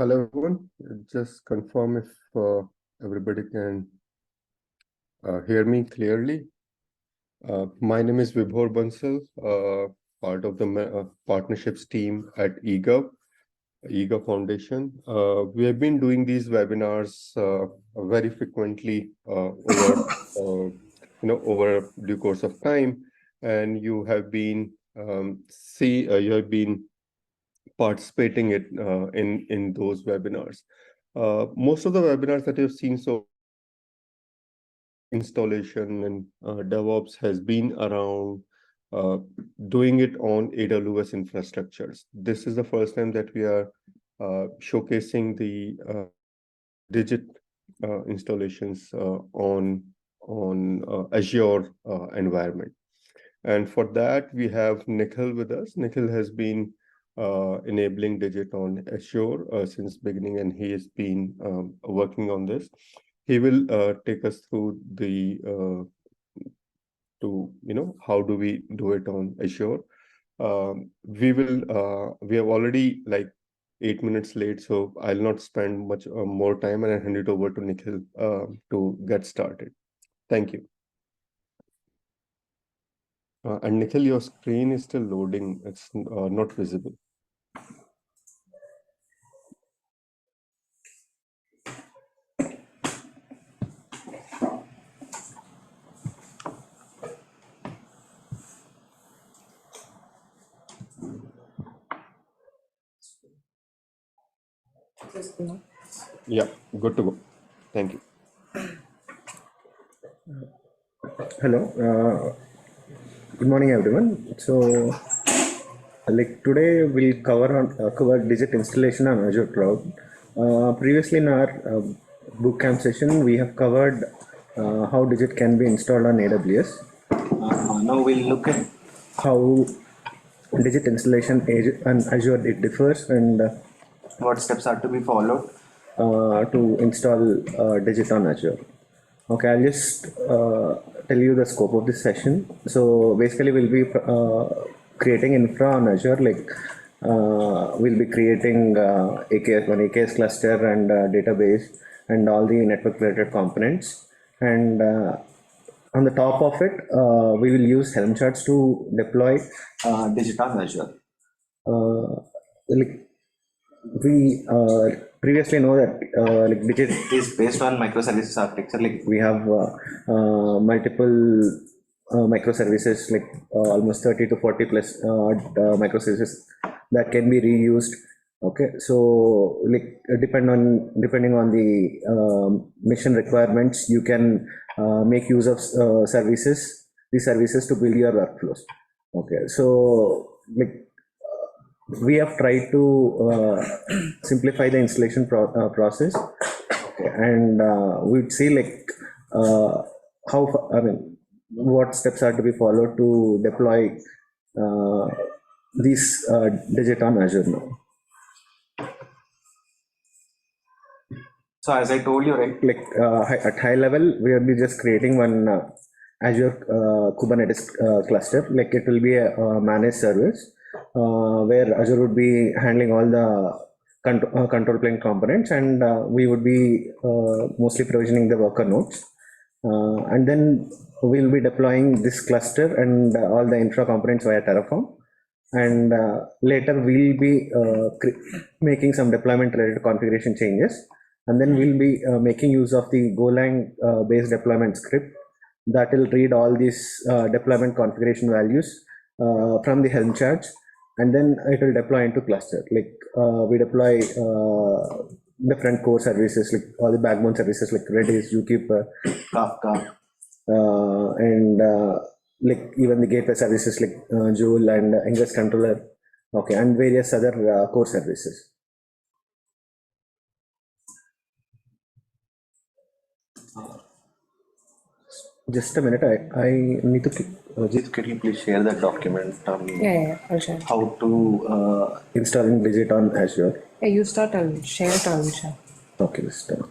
Hello everyone. Just confirm if everybody can hear me clearly. My name is Vibhor Bansal, part of the partnerships team at eGov Foundation. We have been doing these webinars very frequently over due course of time, and you have been participating in those webinars. Most of the webinars that you've seen so installation and DevOps has been around doing it on AWS infrastructures. This is the first time that we are showcasing the Digit installations on Azure environment. And for that, we have Nikhil with us. Nikhil has been enabling Digit on Azure since beginning, and he has been working on this. He will take us through the how do we do it on Azure. We have already like 8 minutes late, so I'll not spend much more time, and I'll hand it over to Nikhil to get started. Thank you. And Nikhil, your screen is still loading. It's not visible. Yeah, good to go. Thank you. Hello. Good morning, everyone. So, today we'll cover Digit installation on Azure Cloud. Previously in our Bootcamp session, we have covered how Digit can be installed on AWS. Now we'll look at how Digit installation on Azure it differs and what steps are to be followed to install Digit on Azure. Okay, I'll just tell you the scope of this session. So basically we'll be creating infra on Azure, we'll be creating one AKS cluster and database and all the network related components. And on the top of it, we will use Helm charts to deploy Digit on Azure. We previously know that Digit is based on microservices architecture. We have multiple microservices, almost 30 to 40 plus microservices that can be reused. Okay, so depending on the mission requirements, you can make use of these services to build your workflows. Okay, so we have tried to simplify the installation process, and we'd see what steps are to be followed to deploy these Digit on Azure now. So as I told you, at high level, we will be just creating one Azure Kubernetes cluster. It will be a managed service where Azure would be handling all the control plane components, and we would be mostly provisioning the worker nodes. And then we'll be deploying this cluster and all the infra components via Terraform. And later we'll be making some deployment related configuration changes. And then we'll be making use of the Golang based deployment script that will read all these deployment configuration values from the Helm charts, and then it will deploy into cluster. We deploy different core services, all the backbone services like Redis, Zookeeper, Kafka, and even the gateway services like Joule and Ingress Controller, okay, and various other core services. Just a minute, I need to Jit, can you please share that document? Yeah, I'll share. How to installing Digit on Azure. Yeah, you start, I'll share it, I'll share. Okay, start.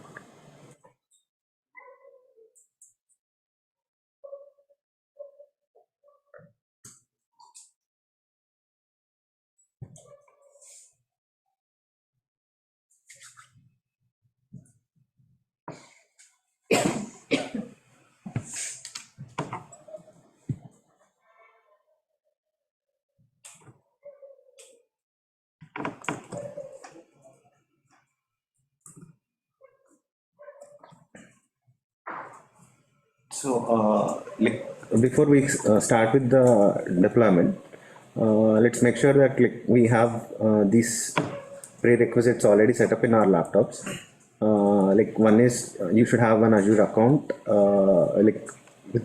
Like before we start with the deployment, let's make sure that like we have these prerequisites already set up in our laptops. Like one is you should have an Azure account, like with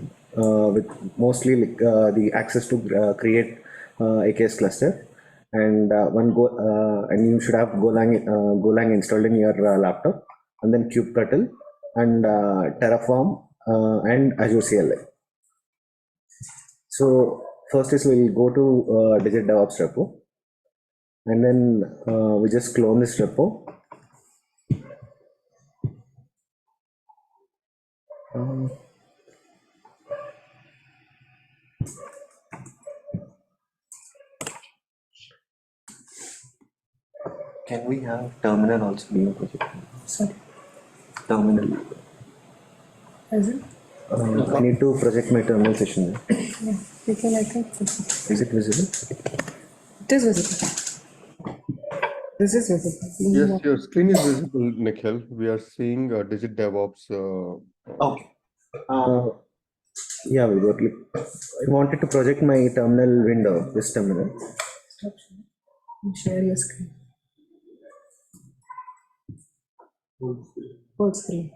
mostly like the access to create AKS cluster, and and you should have Golang installed in your laptop, and then kubectl and Terraform and Azure CLI. So first is we'll go to DIGITx repo, and then we just clone this repo. Can we have terminal also in the project? Sorry. Terminal. Is it? I need to project my terminal session. Yeah. You can, I think. Is it visible? It is visible. This is visible. Yes, your screen is visible, Nikhil. We are seeing Digit DevOps. Okay. Yeah, we got. I wanted to project my terminal window, this terminal. Stop sharing. And share your screen. Full screen.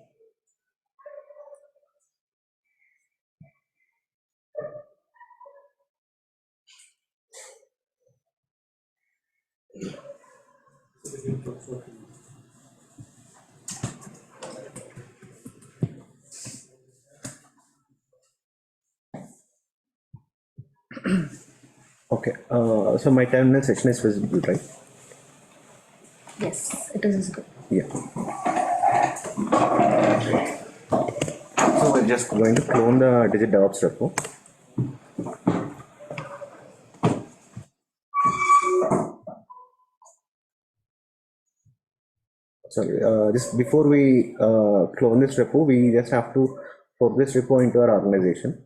Okay, so my terminal session is visible, right? Yes, it is visible. Yeah. So we're just going to clone the Digit DevOps repo. Sorry, just before we clone this repo, we just have to fork this repo into our organization.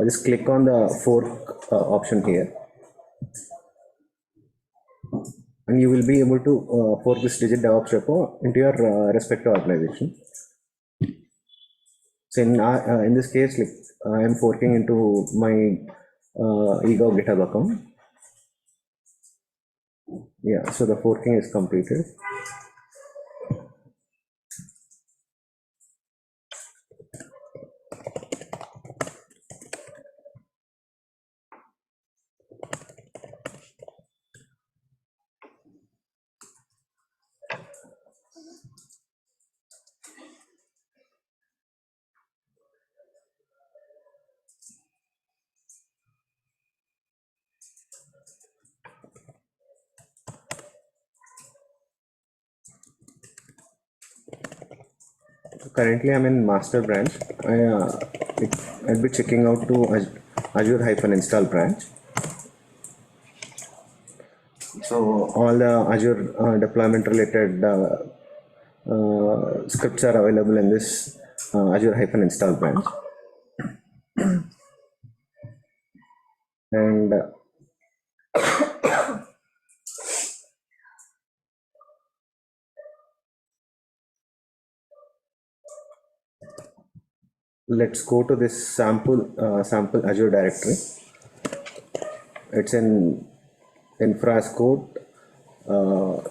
Just click on the fork option here, and you will be able to fork this Digit DevOps repo into your respective organization. So in this case, like I am forking into my ego GitHub account. Yeah, so the forking is completed. Currently, I'm in master branch. I'll be checking out to Azure-install branch. So all the Azure deployment related scripts are available in this Azure-install branch. And let's go to this sample Azure directory. It's in infra as code. So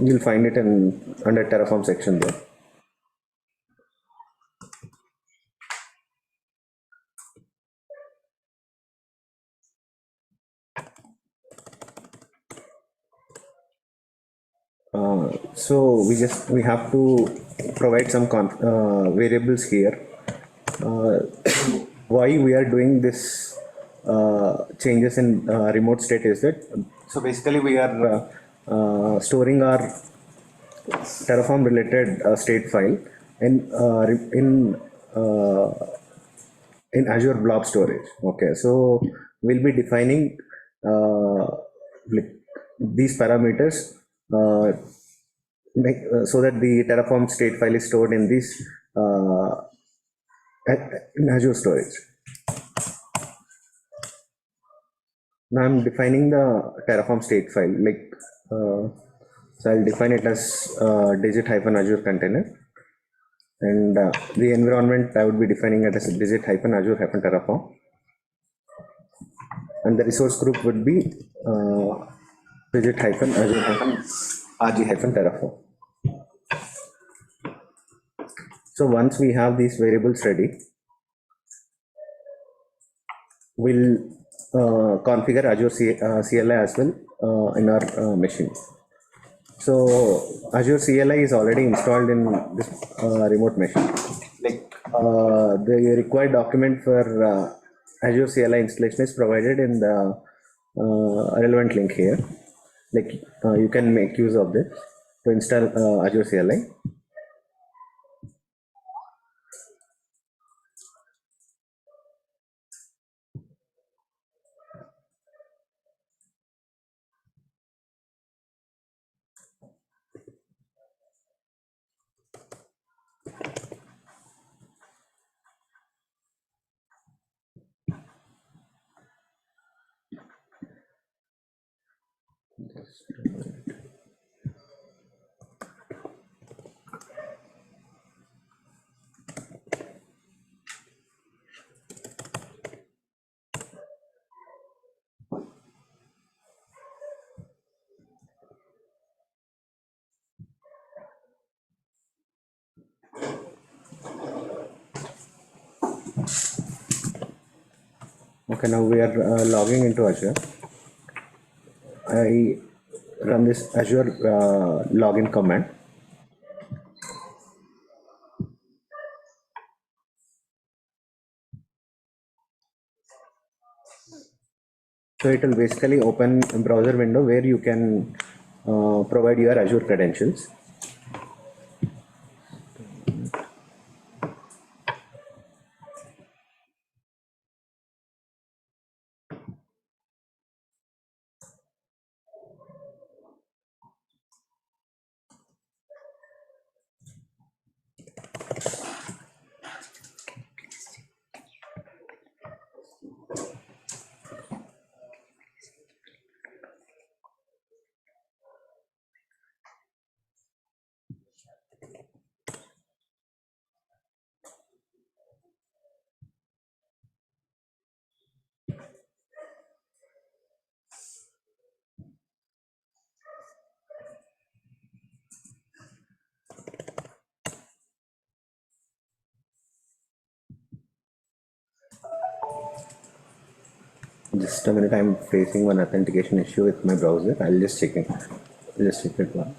you'll find it in under Terraform section there. So we have to provide some variables here. Why we are doing this changes in remote state is that, so basically we are storing our Terraform related state file in Azure blob storage. Okay, so we'll be defining these parameters so that the Terraform state file is stored in this in Azure storage. Now I'm defining the Terraform state file, so I'll define it as digit-azure container. And the environment I would be defining it as digit-azure-terraform. And the resource group would be digit-azure-rg-terraform. So once we have these variables ready, we'll configure Azure CLI as well in our machine. So Azure CLI is already installed in this remote machine. Like the required document for Azure CLI installation is provided in the relevant link here. Like you can make use of this to install Azure CLI. Okay, now we are logging into Azure. I run this Azure login command. So it will basically open a browser window where you can provide your Azure credentials. Just a minute, I'm facing one authentication issue with my browser. I'll just check it. Just check it one.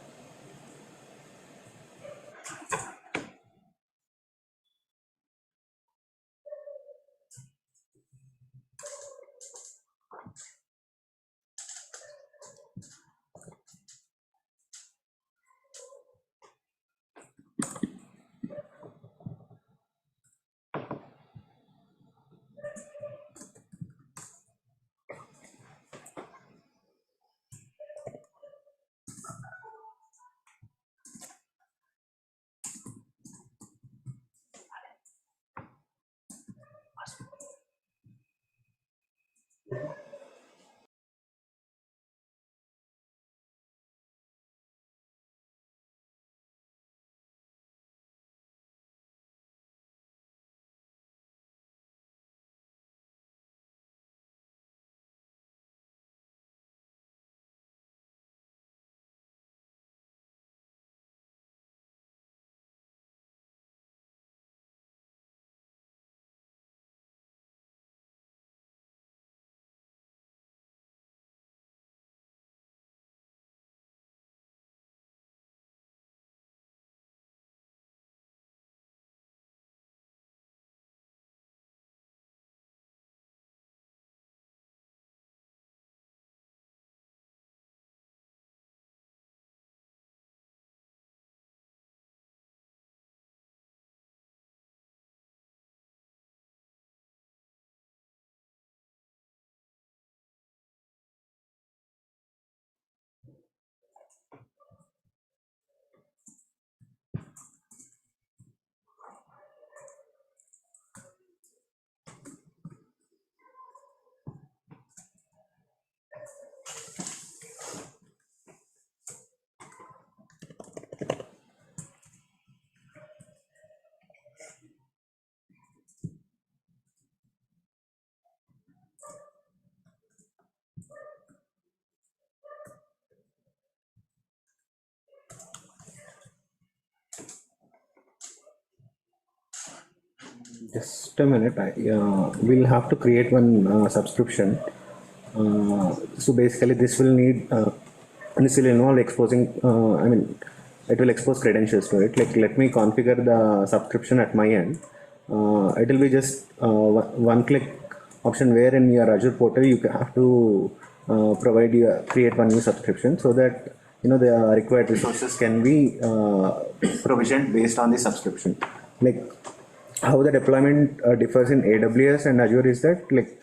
Just a minute, we'll have to create one subscription. So basically this will need, this will involve exposing, it will expose credentials to it. Like, let me configure the subscription at my end. It will be just one click option where in your Azure portal you have to create one new subscription so that the required resources can be provisioned based on the subscription. Like how the deployment differs in AWS and Azure is that, like,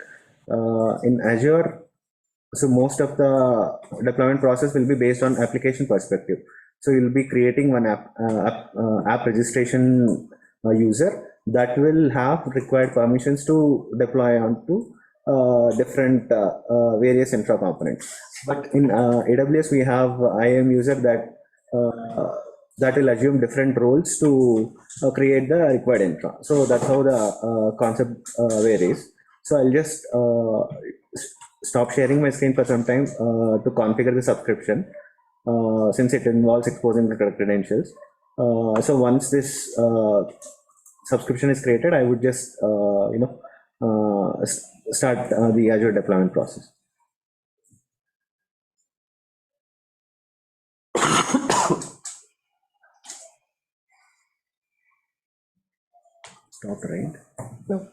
in Azure, so most of the deployment process will be based on application perspective. So you'll be creating one app registration user that will have required permissions to deploy onto different various infra components. But in AWS, we have IAM user that will assume different roles to create the required infra. So that's how the concept varies. So I'll just stop sharing my screen for some time to configure the subscription, since it involves exposing the credentials. So once this subscription is created, I would just start the Azure deployment process. Stop, right? No.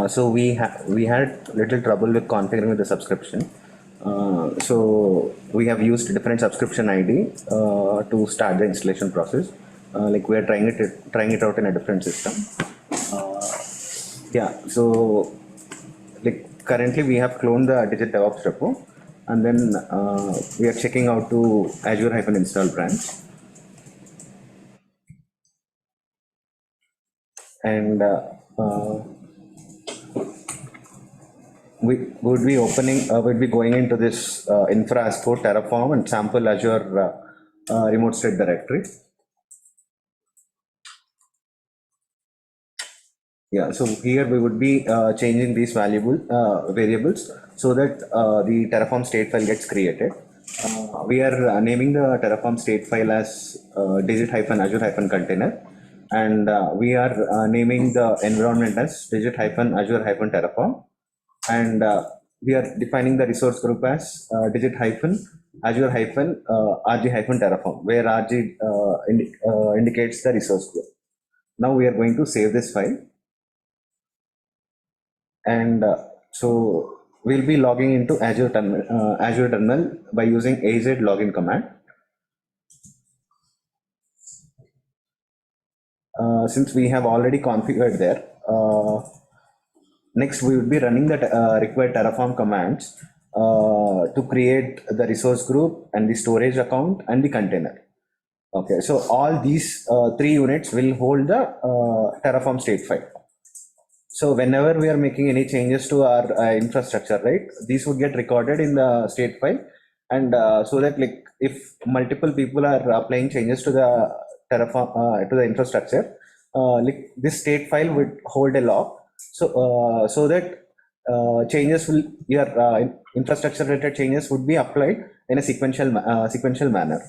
So we had little trouble with configuring the subscription. So we have used different subscription ID to start the installation process. Like we are trying it out in a different system. Yeah. So like currently we have cloned the DIGITx repo, and then we are checking out to Azure-install branch. And we would be would be going into this infra as code Terraform and sample Azure remote state directory. Yeah, so here we would be changing these variables so that the Terraform state file gets created. We are naming the Terraform state file as digit-azure-container, and we are naming the environment as digit-azure-terraform, and we are defining the resource group as digit-azure-rg-terraform, where rg indicates the resource group. Now we are going to save this file. And so we'll be logging into Azure terminal by using az login command. Since we have already configured there, next we will be running the required Terraform commands to create the resource group and the storage account and the container. Okay, so all these three units will hold the Terraform state file. So whenever we are making any changes to our infrastructure, right, these would get recorded in the state file, and so that like if multiple people are applying changes to the Terraform to the infrastructure, like this state file would hold a log. So so that changes will your infrastructure related changes would be applied in a sequential manner.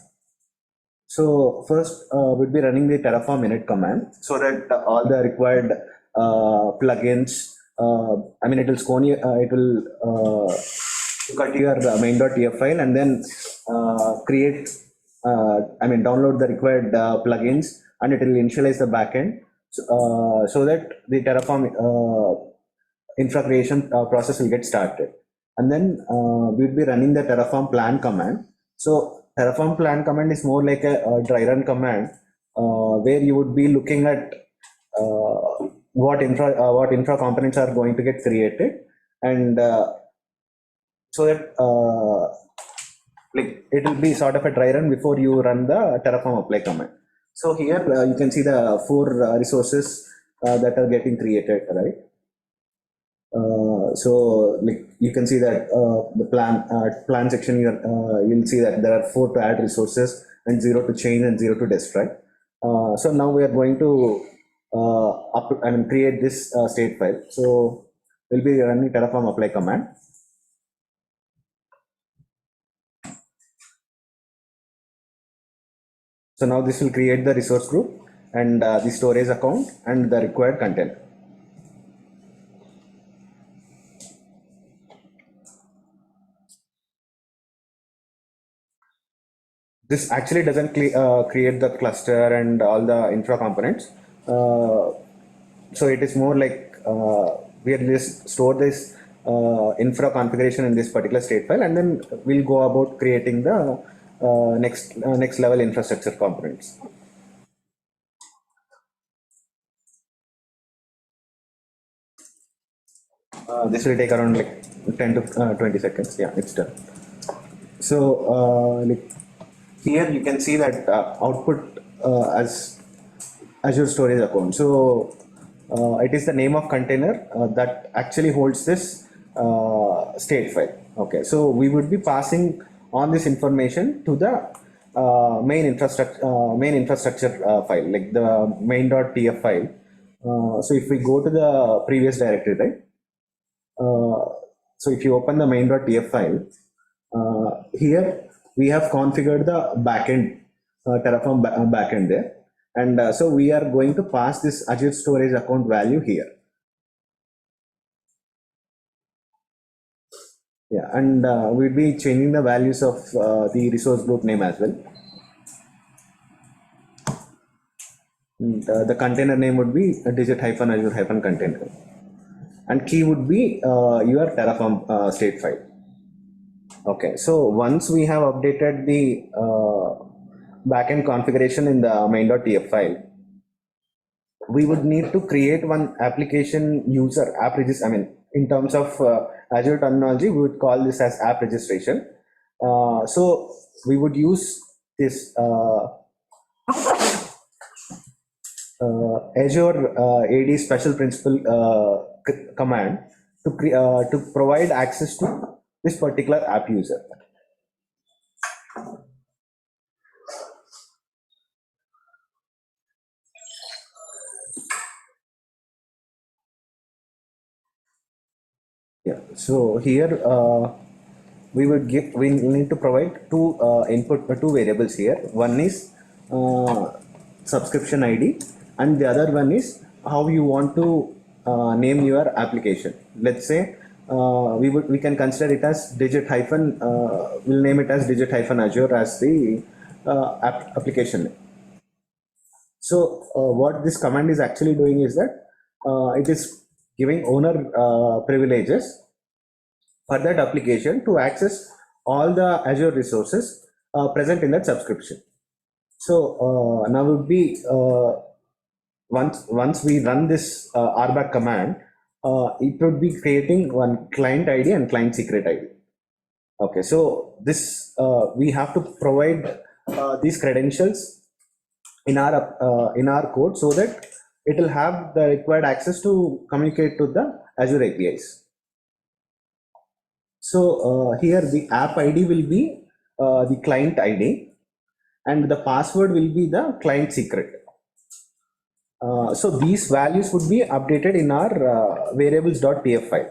So first we'll be running the Terraform init command so that all the required plugins, I mean, it will cut your main.tf file and then create, download the required plugins, and it will initialize the backend so that the Terraform infra creation process will get started. And then we'll be running the Terraform plan command. So Terraform plan command is more like a dry run command where you would be looking at what infra components are going to get created, and so that like it will be sort of a dry run before you run the Terraform apply command. So here you can see the four resources that are getting created, right? So like you can see that the plan section here, you'll see that there are 4 to add resources and 0 to change and 0 to destroy. So now we are going to create this state file. So we'll be running Terraform apply command. So now this will create the resource group and the storage account and the required container. This actually doesn't create the cluster and all the infra components. So it is more like we are just store this infra configuration in this particular state file, and then we'll go about creating the next level infrastructure components. This will take around like 10 to 20 seconds. Yeah, it's done. So like here you can see that output as Azure storage account. So it is the name of container that actually holds this state file. Okay, so we would be passing on this information to the main infrastructure file, like the main.tf file. So if we go to the previous directory, right? So if you open the main.tf file, here we have configured the backend, Terraform backend there. And so we are going to pass this Azure storage account value here. Yeah, and we'll be changing the values of the resource group name as well. The container name would be digit-azure-container. And key would be your Terraform state file. Okay, so once we have updated the backend configuration in the main.tf file, we would need to create one application user app register. I mean, in terms of Azure terminology, we would call this as app registration. So we would use this Azure AD special principal command to provide access to this particular app user. Yeah, so here we need to provide two two variables here. One is subscription ID, and the other one is how you want to name your application. Let's say we can consider it as we'll name it as digit-azure as the application name. So what this command is actually doing is that it is giving owner privileges for that application to access all the Azure resources present in that subscription. So now would be once we run this RBAC command, it would be creating one client ID and client secret ID. Okay, so this we have to provide these credentials in our code so that it will have the required access to communicate to the Azure APIs. So here the app ID will be the client ID and the password will be the client secret. So these values would be updated in our variables.tf file.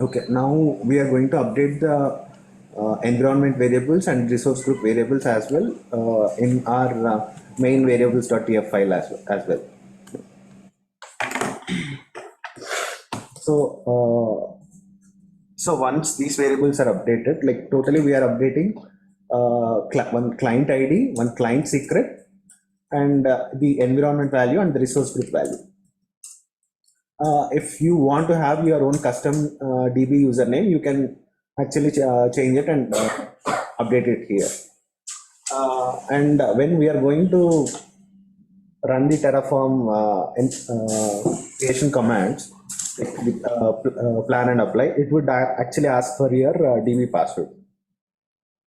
Okay, now we are going to update the environment variables and resource group variables as well in our main variables.tf file as well. So once these variables are updated, like totally we are updating one client ID, one client secret, and the environment value and the resource group value. If you want to have your own custom DB username, you can actually change it and update it here. And when we are going to run the Terraform creation commands, plan and apply, it would actually ask for your DB password.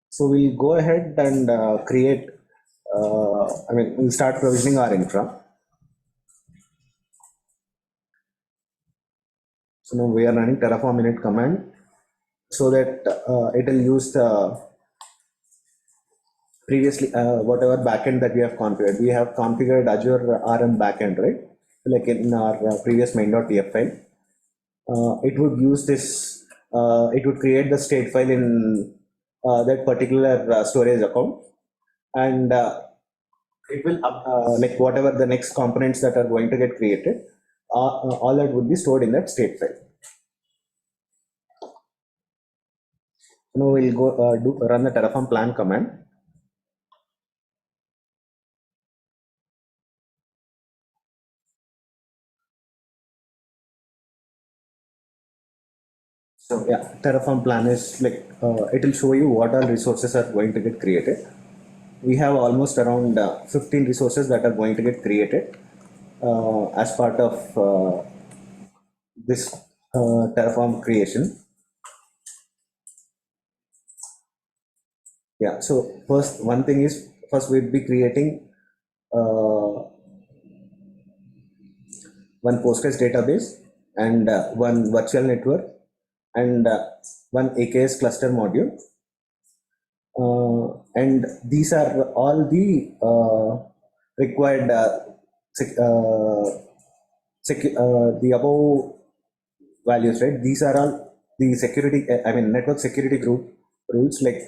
So we'll go ahead and create, we'll start provisioning our infra. So now we are running Terraform init command so that it will use the previously whatever backend that we have configured. We have configured Azure RM backend, right? Like in our previous main.tf file. It would use this, it would create the state file in that particular storage account, and it will like whatever the next components that are going to get created, all that would be stored in that state file. Now we'll go run the Terraform plan command. So yeah, Terraform plan is like it will show you what all resources are going to get created. We have almost around 15 resources that are going to get created as part of this Terraform creation. Yeah, so one thing is we'll be creating one Postgres database and one virtual network and one AKS cluster module. And these are all the required the above values, right? These are all the security, network security group rules like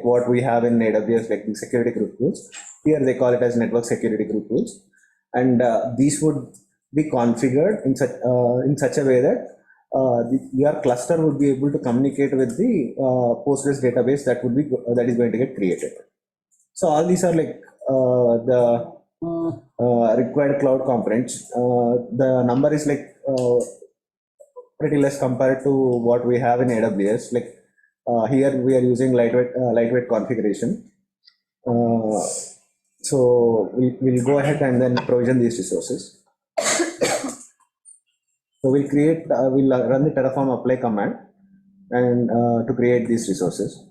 what we have in AWS, like the security group rules. Here they call it as network security group rules, and these would be configured in such a way that your cluster would be able to communicate with the Postgres database that is going to get created. So all these are like the required cloud components. The number is like pretty less compared to what we have in AWS. Like here we are using lightweight configuration. So we'll go ahead and then provision these resources. So we'll run the Terraform apply command and to create these resources.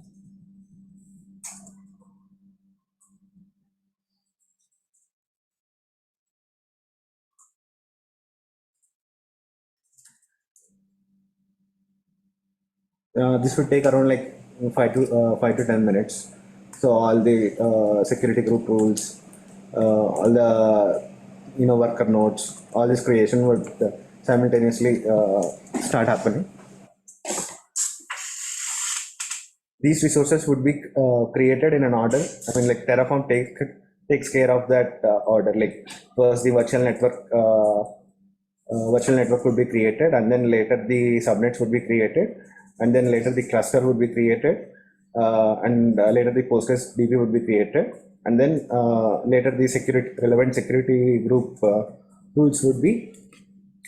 This would take around like 5 to 10 minutes. So all the security group rules, all the worker nodes, all this creation would simultaneously start happening. These resources would be created in an order. I mean, like Terraform takes care of that order. Like first the virtual network would be created, and then later the subnets would be created, and then later the cluster would be created, and later the Postgres DB would be created, and then later the relevant security group rules would be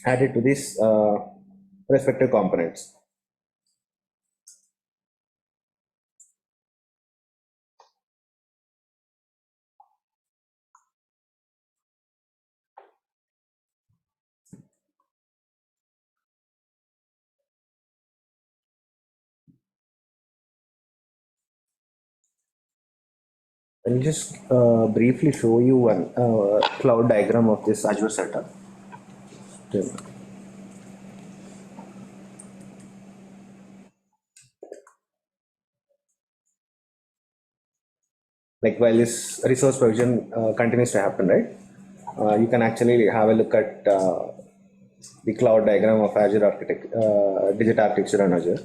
added to these respective components. I'll just briefly show you one cloud diagram of this Azure setup. Like while this resource provision continues to happen, right? You can actually have a look at the cloud diagram of Azure Digit architecture on Azure.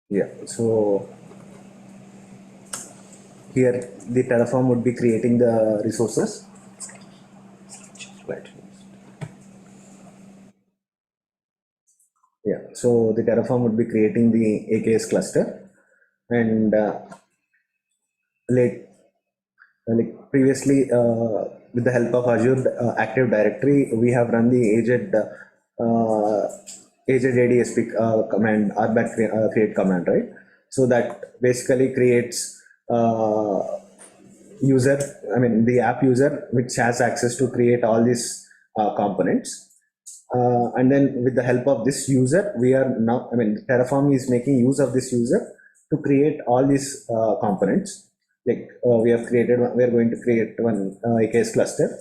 Yeah, so here the Terraform would be creating the resources. Right. Yeah, so the Terraform would be creating the AKS cluster, and like previously with the help of Azure Active Directory, we have run the aged ADSP command, RBAC create command, right? So that basically creates the app user, which has access to create all these components. And then with the help of this user, Terraform is making use of this user to create all these components. Like we are going to create one AKS cluster,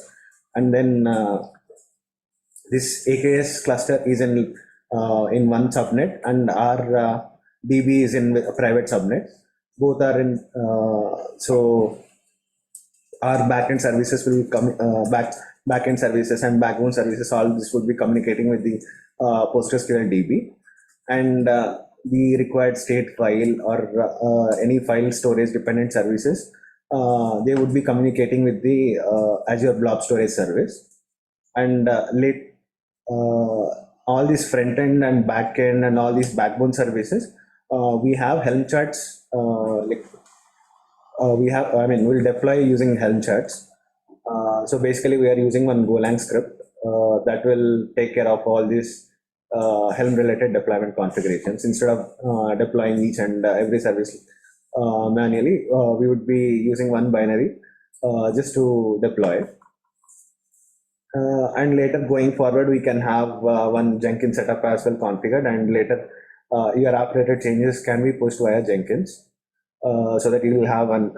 and then this AKS cluster is in one subnet, and our DB is in a private subnet. Both are in, so our backend services will come, backend services and backbone services, all this would be communicating with the PostgreSQL DB, and the required state file or any file storage dependent services, they would be communicating with the Azure Blob Storage Service, and all these front end and back end and all these backbone services, we have Helm charts. We'll deploy using Helm charts. So basically, we are using one Golang script that will take care of all these Helm-related deployment configurations. Instead of deploying each and every service manually, we would be using one binary just to deploy. And later going forward, we can have one Jenkins setup as well configured, and later your app-related changes can be pushed via Jenkins, so that you will have an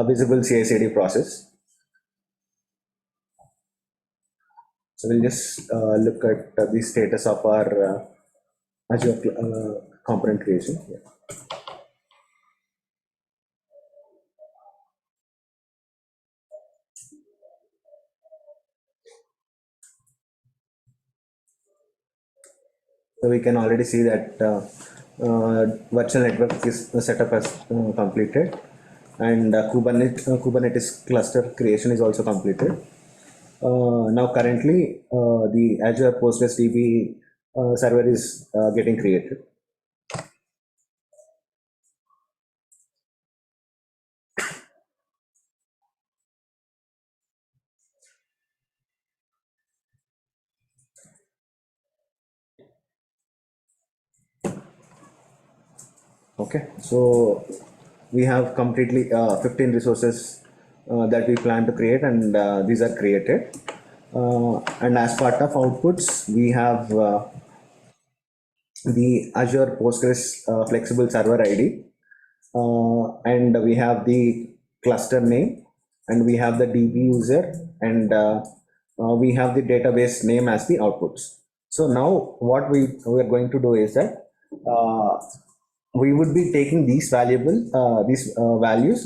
visible CI/CD process. So we'll just look at the status of our Azure component creation here. So we can already see that virtual network is setup as completed, and Kubernetes cluster creation is also completed. Now currently the Azure Postgres DB server is getting created. Okay, so we have completely 15 resources that we plan to create, and these are created. And as part of outputs, we have the Azure Postgres flexible server ID, and we have the cluster name, and we have the DB user, and we have the database name as the outputs. So now what we are going to do is that we would be taking these values,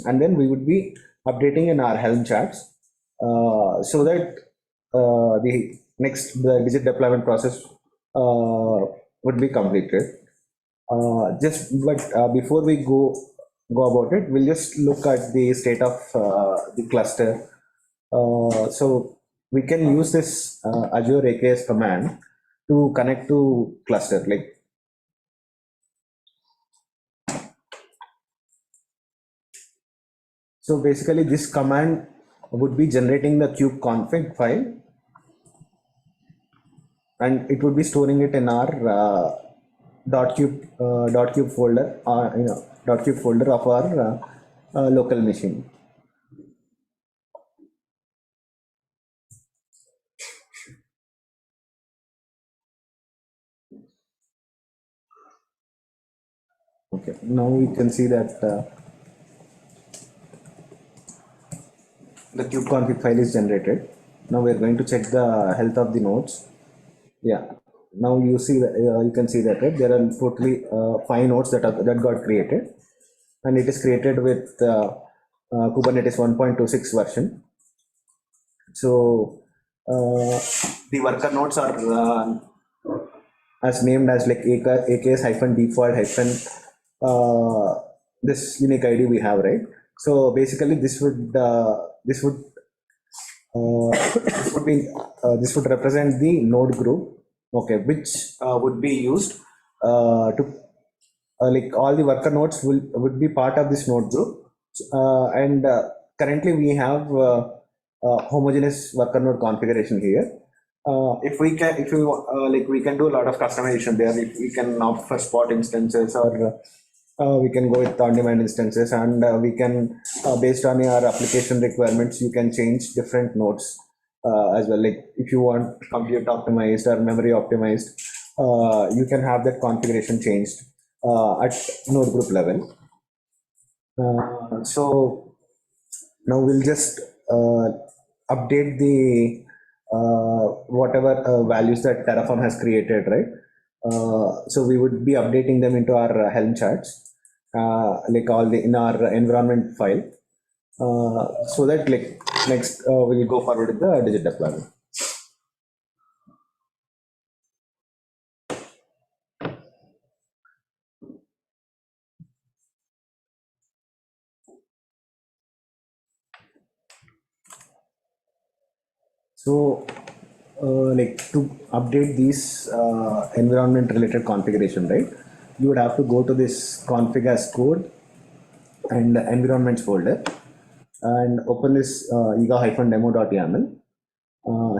and then we would be updating in our Helm charts, so that the digit deployment process would be completed. But before we go about it, we'll just look at the state of the cluster. So we can use this Azure AKS command to connect to cluster. Like, so basically this command would be generating the kube config file, and it would be storing it in our .cube folder, .cube folder of our local machine. Okay, now we can see that the kubeconfig file is generated. Now we are going to check the health of the nodes. Yeah, now you see that you can see that, right? There are totally 5 nodes that got created, and it is created with Kubernetes 1.26 version. So the worker nodes are as named as like AKS-default this unique ID we have, right? So basically this would this would represent the node group, okay, which would be used to like all the worker nodes would be part of this node group, and currently we have homogeneous worker node configuration here. If we can do a lot of customization there. If we can opt for spot instances, or we can go with on-demand instances, and we can, based on your application requirements, you can change different nodes as well. Like if you want compute optimized or memory optimized, you can have that configuration changed at node group level. So now we'll just update the whatever values that Terraform has created, right? So we would be updating them into our Helm charts, like all in our environment file, so that like next we'll go forward with the digit deployment. So like to update these environment related configuration, right? You would have to go to this config as code and environments folder, and open this ega-demo.yaml.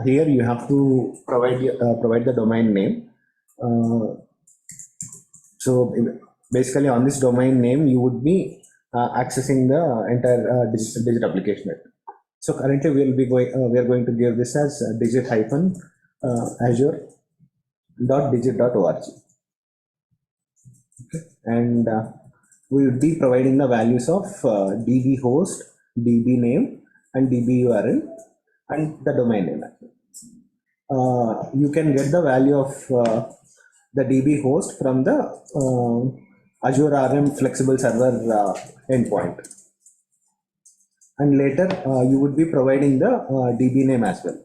Here you have to provide the domain name. So basically on this domain name you would be accessing the entire digit application. So currently we are going to give this as digit-azure.digit.org. Okay. And we will be providing the values of DB host, DB name, and DB URL, and the domain name. you can get the value of the DB host from the Azure RM flexible server endpoint. And later you would be providing the DB name as well.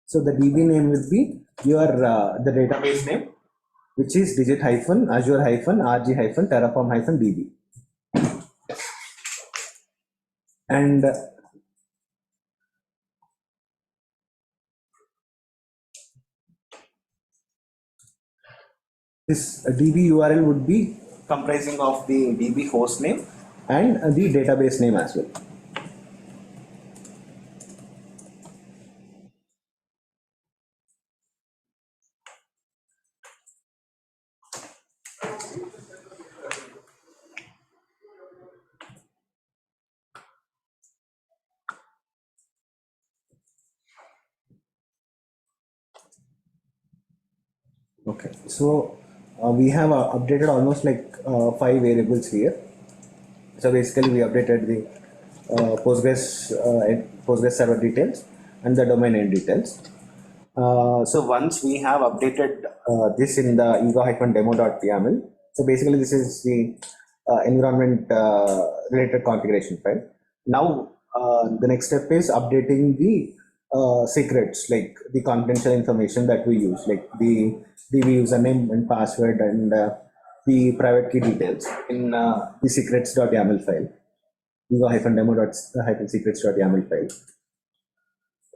So the DB name will be your the database name, which is digit-azure-rg-terraform-db. And this DB URL would be comprising of the DB host name and the database name as well. Okay, so we have updated almost like 5 variables here. So basically we updated the Postgres server details and the domain name details. So once we have updated this in the ego-demo.yaml, so basically this is the environment related configuration file. Now the next step is updating the secrets, like the confidential information that we use, like the DB username and password and the private key details in the secrets.yaml file, ego-demo.secrets.yaml file.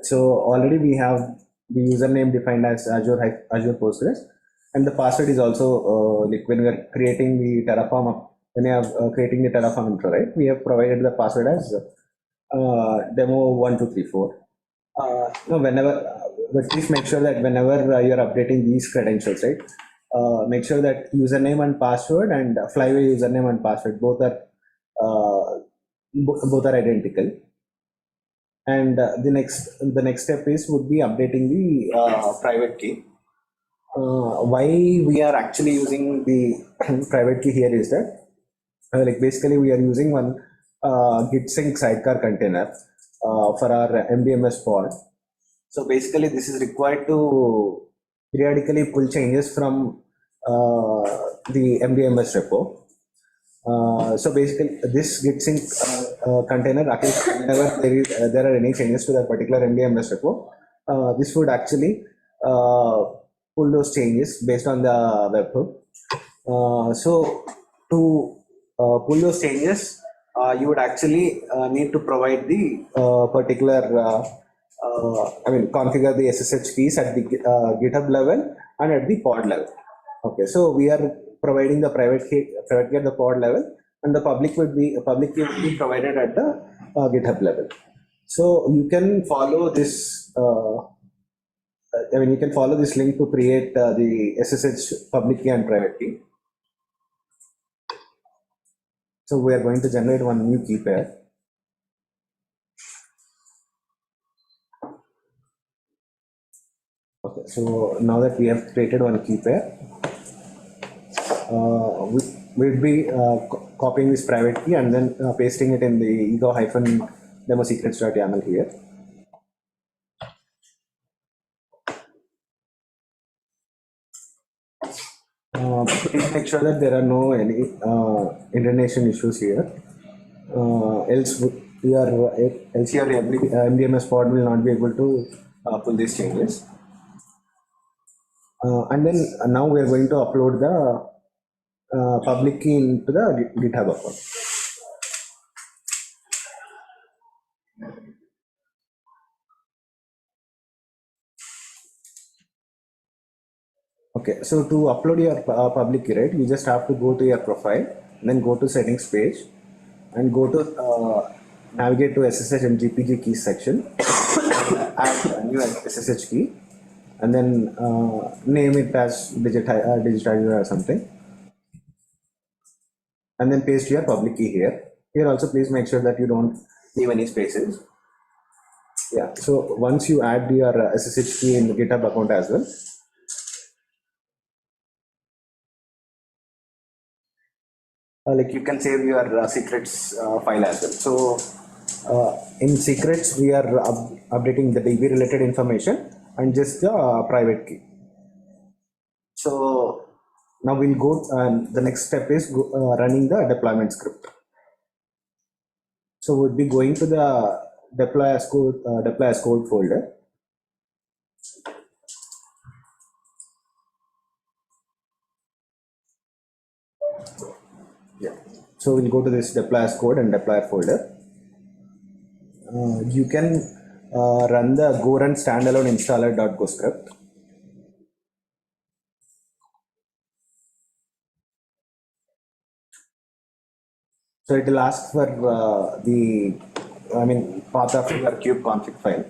So already we have the username defined as Azure Postgres, and the password is also like when we are creating the Terraform, when we are creating the Terraform intro, right? We have provided the password as demo1234. But please make sure that whenever you are updating these credentials, right? Make sure that username and password and flyway username and password both are identical. And the next step is would be updating the private key. Why we are actually using the private key here is that like basically we are using one git sync sidecar container for our MDMS pod. So basically this is required to periodically pull changes from the MDMS repo. So basically this git sync container, at least whenever there are any changes to that particular MDMS repo, this would actually pull those changes based on the webhook. So to pull those changes, you would actually need to provide the particular configure the SSH keys at the GitHub level and at the pod level. Okay, so we are providing the private key at the pod level, and the public key would be provided at the GitHub level. So you can follow this. You can follow this link to create the SSH public key and private key. So we are going to generate one new key pair. Okay, so now that we have created one key pair, we'll be copying this private key and then pasting it in the ego-demo-secrets.yaml here. Please make sure that there are no any indentation issues here. Else your MDMS pod will not be able to pull these changes. And then now we are going to upload the public key into the GitHub account. Okay, so to upload your public key, right, you just have to go to your profile, then go to settings page, and go to navigate to SSH and GPG keys section, add a new SSH key, and then name it as digitizer or something, and then paste your public key here. Here also please make sure that you don't leave any spaces. Yeah, so once you add your SSH key in the GitHub account as well, like you can save your secrets file as well. So in secrets we are updating the DB related information, and just the private key. So now we'll go, the next step is running the deployment script. So we'll be going to the deploy as code folder. Yeah. So we'll go to this deploy as code and deployer folder. You can run the go run standalone installer.go script. So it will ask for path of your kube config file.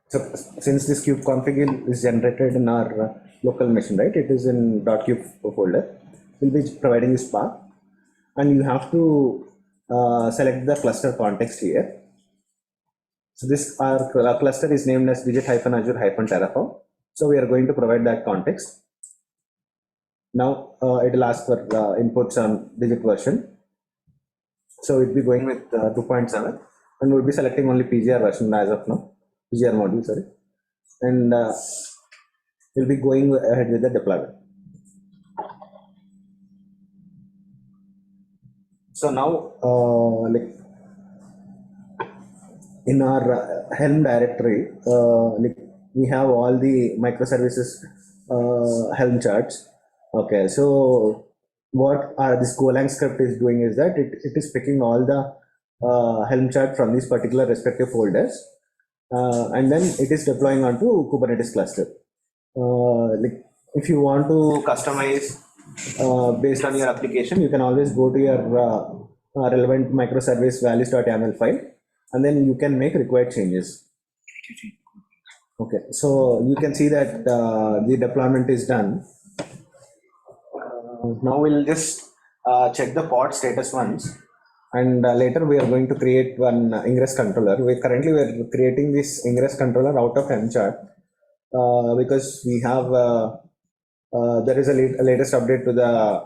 So since this kube config is generated in our local machine, right? It is in .cube folder. We'll be providing this path, and you have to select the cluster context here. So this our cluster is named as digit-azure-terraform. So we are going to provide that context. Now it will ask for inputs on digit version. So we'll be going with 2.7, and we'll be selecting only PGR version as of now, PGR module, sorry. And we'll be going ahead with the deployment. So now, like in our Helm directory, like we have all the microservices Helm charts. Okay, so what this Golang script is doing is that it is picking all the Helm chart from these particular respective folders, and then it is deploying onto Kubernetes cluster. Like if you want to customize based on your application, you can always go to your relevant microservice values.yaml file, and then you can make required changes. Okay, so you can see that the deployment is done. Now we'll just check the pod status once, and later we are going to create one ingress controller. We're creating this ingress controller out of mchart because we have there is a latest update to the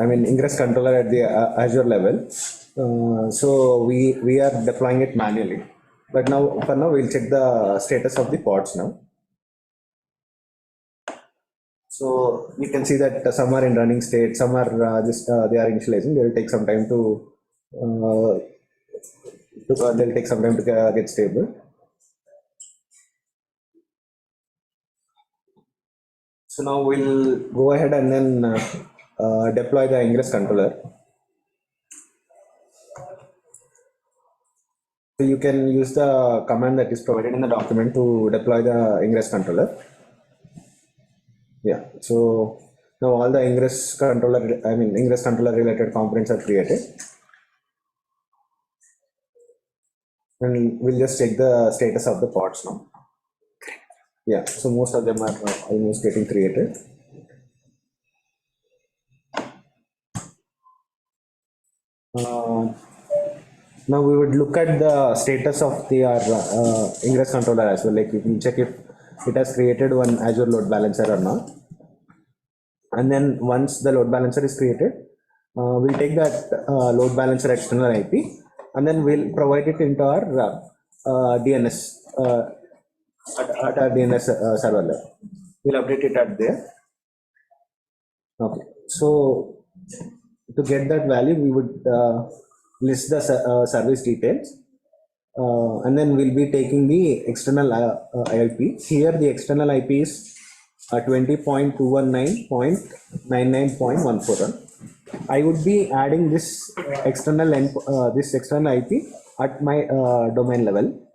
ingress controller at the Azure level. So we are deploying it manually. But now for now we'll check the status of the pods now. So you can see that some are in running state, some are just they are initializing. They will take some time to get stable. So now we'll go ahead and then deploy the ingress controller. So you can use the command that is provided in the document to deploy the ingress controller. Yeah, so now all the ingress controller related components are created. And we'll just check the status of the pods now. Yeah, so most of them are almost getting created. Now we would look at the status of the ingress controller as well. Like you can check if it has created one Azure load balancer or not. And then once the load balancer is created, we'll take that load balancer external IP, and then we'll provide it into our DNS at our DNS server level. We'll update it at there. Okay, so to get that value, we would list the service details, and then we'll be taking the external IP. Here the external IP is 20.219.99.141. I would be adding this external IP at my domain level.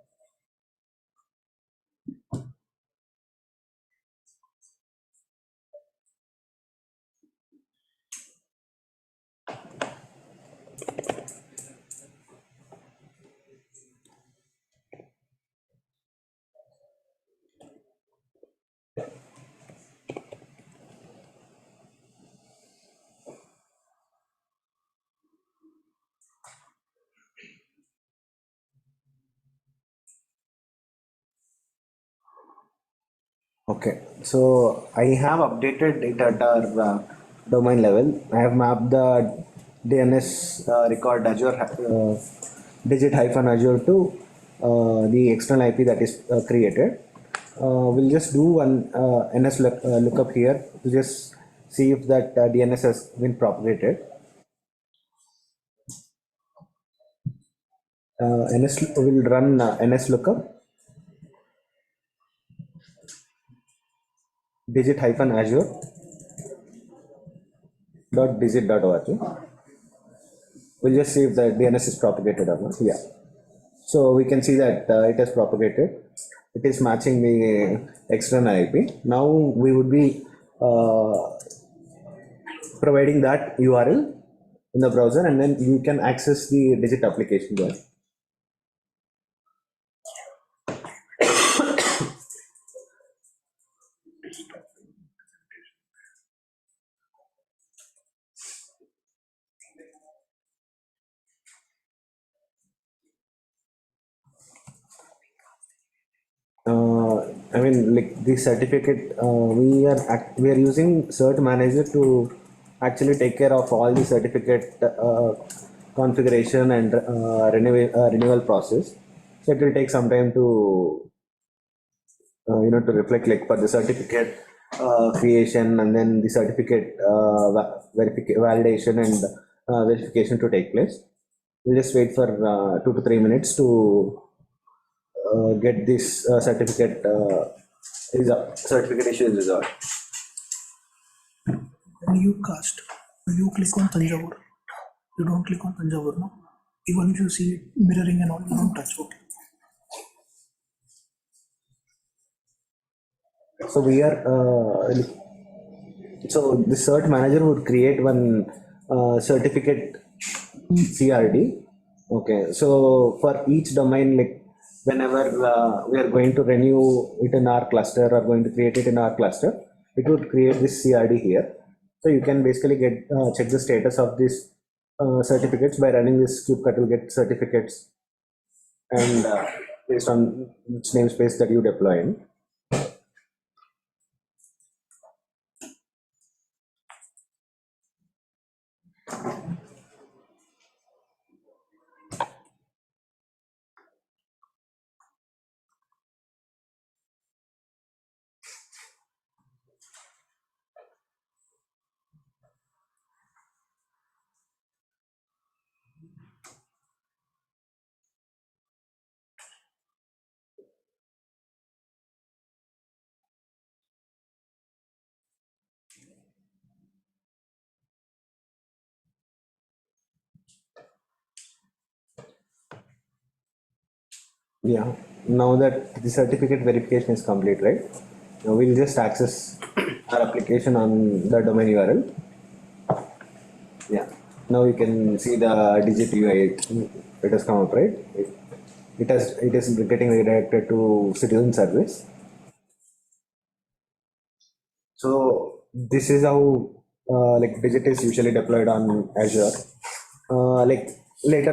Okay, so I have updated it at our domain level. I have mapped the DNS record Azure digit-Azure to the external IP that is created. We'll just do one NS lookup here to just see if that DNS has been propagated. NS will run NS lookup digit-Azure .digit.org. We'll just see if the DNS is propagated or not. Yeah. So we can see that it has propagated. It is matching the external IP. Now we would be providing that URL in the browser, and then you can access the Digit application there. I mean, like the certificate, we are using Cert Manager to actually take care of all the certificate configuration and renewal process. So it will take some time to to reflect, like for the certificate creation and then the certificate validation and verification to take place. We'll just wait for 2 to 3 minutes to get this certificate issue is resolved. When you cast, you click on Tanjavur. You don't click on Tanjavur, no? Even if you see it mirroring and all, you don't touch. Okay. So we are so the cert manager would create one certificate CRD. Okay, so for each domain, like whenever we are going to renew it in our cluster or going to create it in our cluster, it would create this CRD here. So you can basically get check the status of these certificates by running this kubectl get certificates, and based on which namespace that you deploy in. Yeah, now that the certificate verification is complete, right? Now we'll just access our application on the domain URL. Yeah, now you can see the digit UI. It has come up, right? It is getting redirected to citizen service. So this is how like digit is usually deployed on Azure. Like later,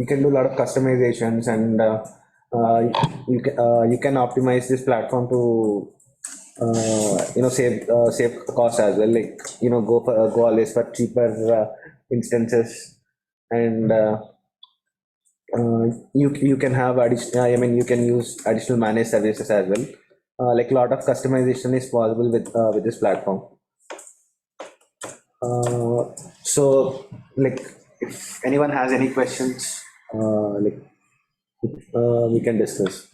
you can do a lot of customizations, and you can optimize this platform to save cost as well. Like go always for cheaper instances, and you can have additional. I mean, you can use additional managed services as well. Like a lot of customization is possible with this platform. So like if anyone has any questions, we can discuss.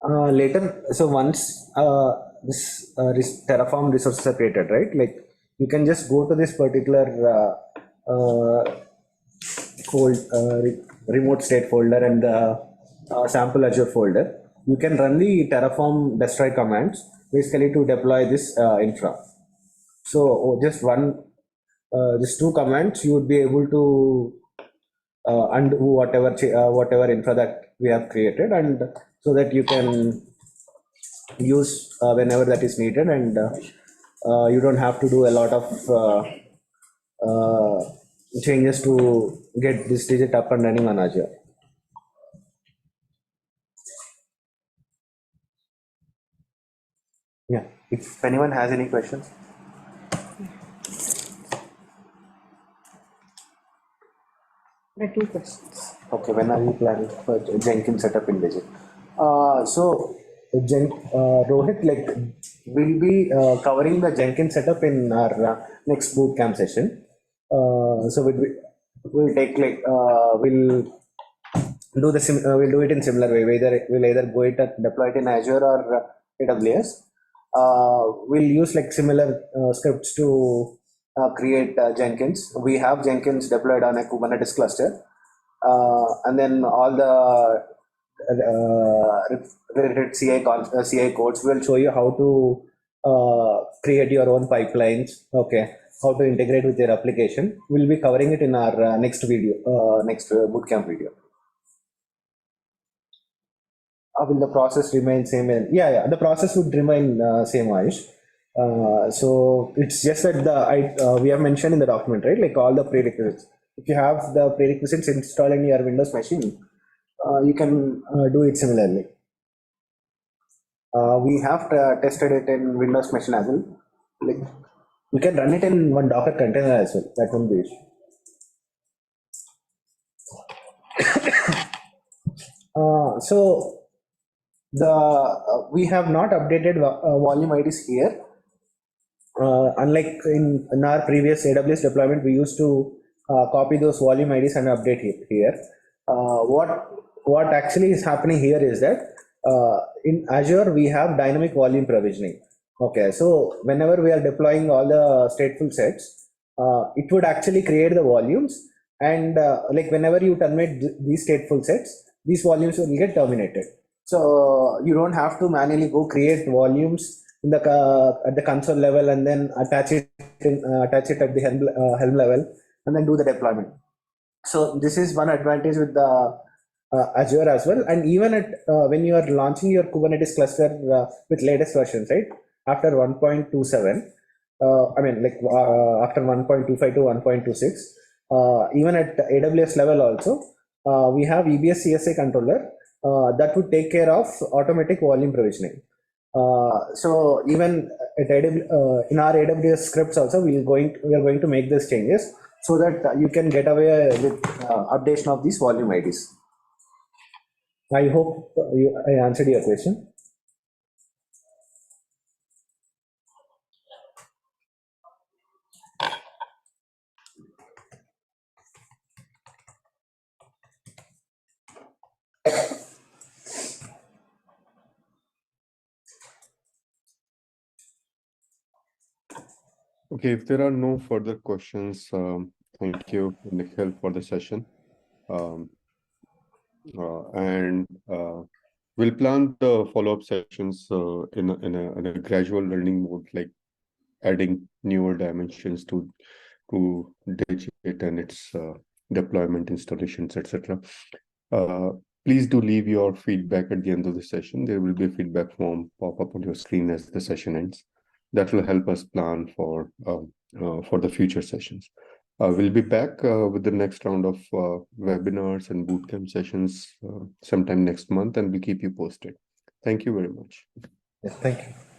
Later, so once this Terraform resources are created, right? Like you can just go to this particular remote state folder and the sample Azure folder. You can run the Terraform destroy commands basically to deploy this infra. So just just 2 commands, you would be able to undo whatever infra that we have created, and so that you can use whenever that is needed, and you don't have to do a lot of changes to get this digit up and running on Azure. Yeah. If anyone has any questions. There are two questions. Okay, when are you planning for Jenkins setup in Digit? So, Rohit, like, we'll be covering the Jenkins setup in our next bootcamp session. So we'll take like we'll we'll do it in similar way. We'll either deploy it in Azure or AWS. We'll use like similar scripts to create Jenkins. We have Jenkins deployed on a Kubernetes cluster, and then all the related CI codes will show you how to create your own pipelines. Okay, how to integrate with your application. We'll be covering it in our next video, next bootcamp video. Will the process remain same? Yeah, the process would remain same, Ayush. So it's just that we have mentioned in the document, right? Like all the prerequisites. If you have the prerequisites installed in your Windows machine, you can do it similarly. We have tested it in Windows machine as well. Like you can run it in one Docker container as well. That won't be issue. So we have not updated volume IDs here. Unlike in our previous AWS deployment, we used to copy those volume IDs and update it here. What actually is happening here is that in Azure we have dynamic volume provisioning. Okay, so whenever we are deploying all the stateful sets, it would actually create the volumes, and like whenever you terminate these stateful sets, these volumes will get terminated. So you don't have to manually go create volumes in the at the console level and then attach it at the Helm level and then do the deployment. So this is one advantage with the Azure as well. And even at when you are launching your Kubernetes cluster with latest versions, right? After 1.27, I mean like after 1.25 to 1.26, even at AWS level also, we have EBS CSA controller that would take care of automatic volume provisioning. So even at in our AWS scripts also, we are going to make these changes so that you can get away with updation of these volume IDs. I hope I answered your question. Okay, if there are no further questions, thank you, Nikhil, for the session. We'll plan the follow-up sessions in a gradual learning mode, like adding newer dimensions to Digit and its deployment, installations, etc. Please do leave your feedback at the end of the session. There will be a feedback form pop up on your screen as the session ends. That will help us plan for the future sessions. We'll be back with the next round of webinars and bootcamp sessions sometime next month, and we'll keep you posted. Thank you very much. Yes, thank you.